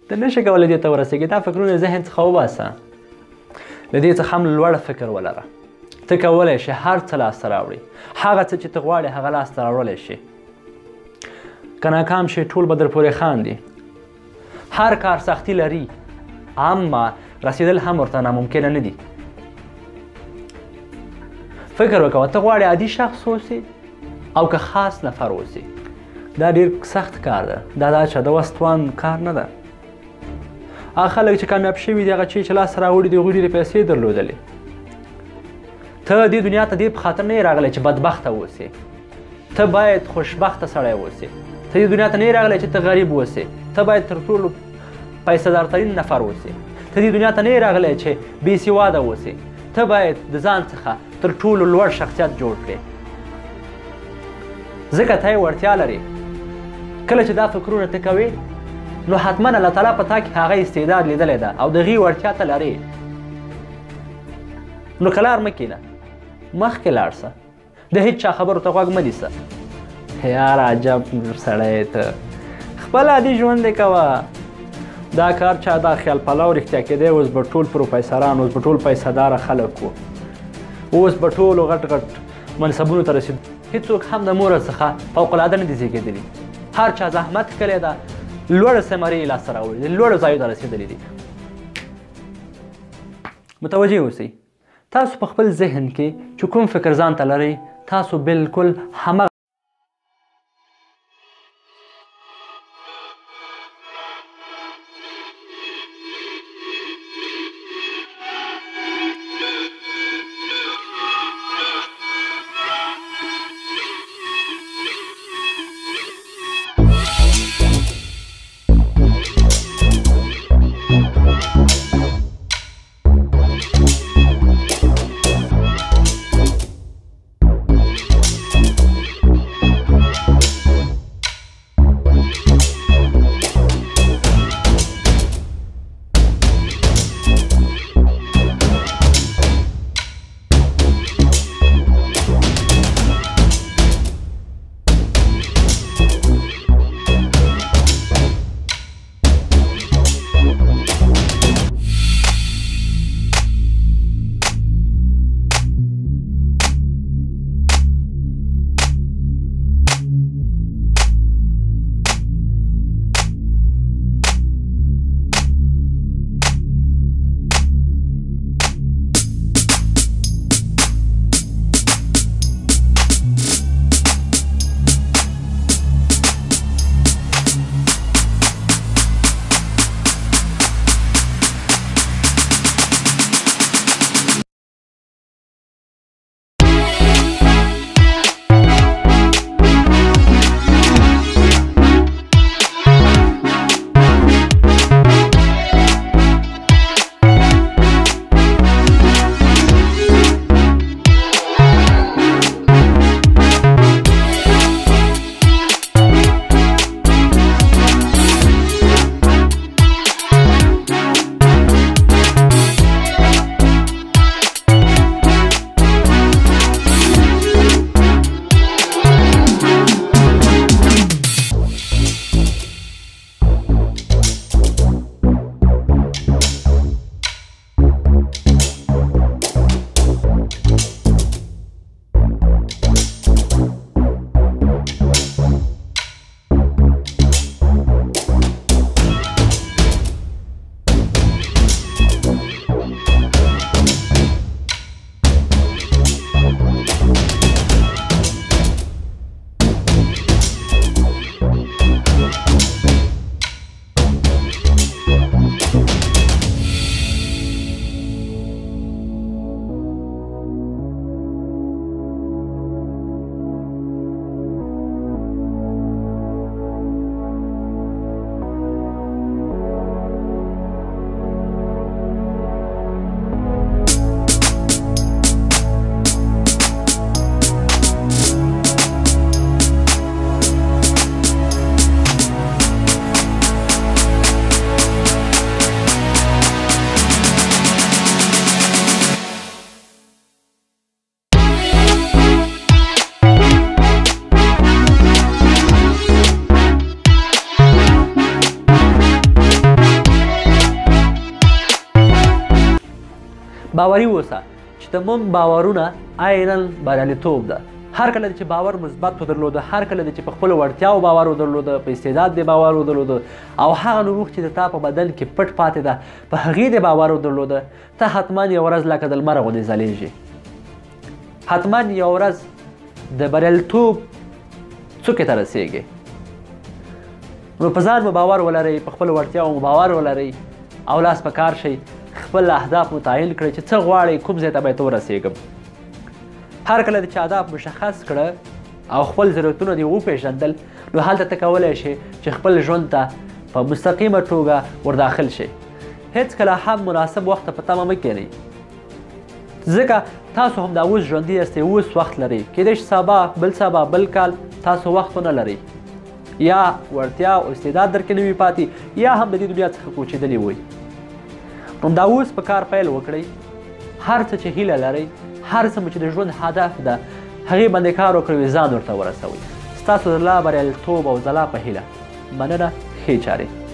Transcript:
ته نشې کولی دې ته ورسېږې. دا فکرونه ذهن څخه وباسه. له دې څخه هم لوړ فکر ولره. ته کولی شې هر څه لاسته راوړې. هغه څه چې ته غواړې هغه لاسته راوړلی شې. که ناکام شې ټول به در پورې خاندي. هر کار سختي لري، اما رسېدل هم ورته ناممکنه نه دي. فکر وکوه ته غواړې عادي شخص اوسې او که خاص نفر اوسې. دا ډېر سخت کار ده. دا چې د وس توان کار نه ده. هغه خلک چې کامیاب شوي دي، هغه چې لاسته راوړي دي، هغوی ډېرې پیسې درلودلې. ته دې دنیا ته دې په خاطر نه یې راغلی چې بدبخته اوسې. ته باید خوشبخته سړی اوسې. ته دې دنیا ته نه یې راغلی چې ته غریب اوسې. ته باید تر ټولو پیسه دارترین نفر اوسې. ته دې دنیا ته نه یې راغلی چې بې سواده اوسې. ته باید د ځان څخه تر ټولو لوړ شخصیت جوړ کړې، ځکه ته یې وړتیا لرې. کله چې دا فکرونه ته کوې نو حتما الله تعالی په تا کې هغه استعداد لیدلی ده او د هغې وړتیا ته لرې. نو کلار مه کښېنه، مخکې لاړ شه. د هېڅ چا خبرو ته غوږ مه نیسه. یار عجب سړی ته، خپل عادي ژوند دې کوه. دا کار چا دا خیال پلو رښتیا کېدی، اوس به ټول پروفیسران، اوس به ټول پیسهداره خلک وو، اوس به ټولو غټ غټ منصبونو ته رسېدو. هېڅوک هم د مور څخه فوقالعاده نه دي زېږېدلي. هر چا زحمت کړی ده، لوړه ثمرې یې لاسته راوړي دي، لوړو ځایو ته رسېدلي دي. متوجه اوسئ، تاسو په خپل ذهن کې چې کوم فکر ځان ته لرئ، تاسو بالکل همغه باوري اوسه چې زموږ باورونه عیناً بریالیتوب ده. هر کله چې باور مثبت ودرلوده، هر کله چې په خپلو وړتیاو باور ودرلوده، په استعداد دې باور ودرلوده او هغه نروغ چې د تا په بدن کې پټ پاتې ده په هغې دې باور ودرلوده، ته حتما یوه ورځ لکه د لمره غوندې ځلیږي. حتما یوه ورځ د بریالیتوب څوکې ته رسیږي. نو په ځان مو باور ولرئ، په خپلو وړتیاو مو باور ولرئ او لاس په کار شئ. خپل اهداف متعین کړئ چې څه غواړئ، کوم ځای ته باید ورسیږم. هر کله چې اهداف مشخص کړه او خپل ضرورتونه دې وپېژندل، نو هلته ته کولی شئ چې خپل ژوند ته په مستقیمه توګه ورداخل شئ. هېڅکله هم مناسب وخت ته په تمه مه کښېنئ، ځکه تاسو همدا اوس ژوندي یاستئ، اوس وخت لرئ. کیدای شي سبا، بل سبا، بل کال تاسو وخت ونه لرئ، یا وړتیا او استعداد در کې نه وي پاتې، یا هم د دې دنیا څخه کوچېدلي وئ. همدا اوس په کار پیل وکړئ. هر څه چې هیله لرئ، هر څه چې د ژوند هدف ده، هغې باندې کار وکړئ، ځان ورته ورسوئ. ستاسو د لا بریالیتوب او ځلا په هیله. مننه، ښې چارې.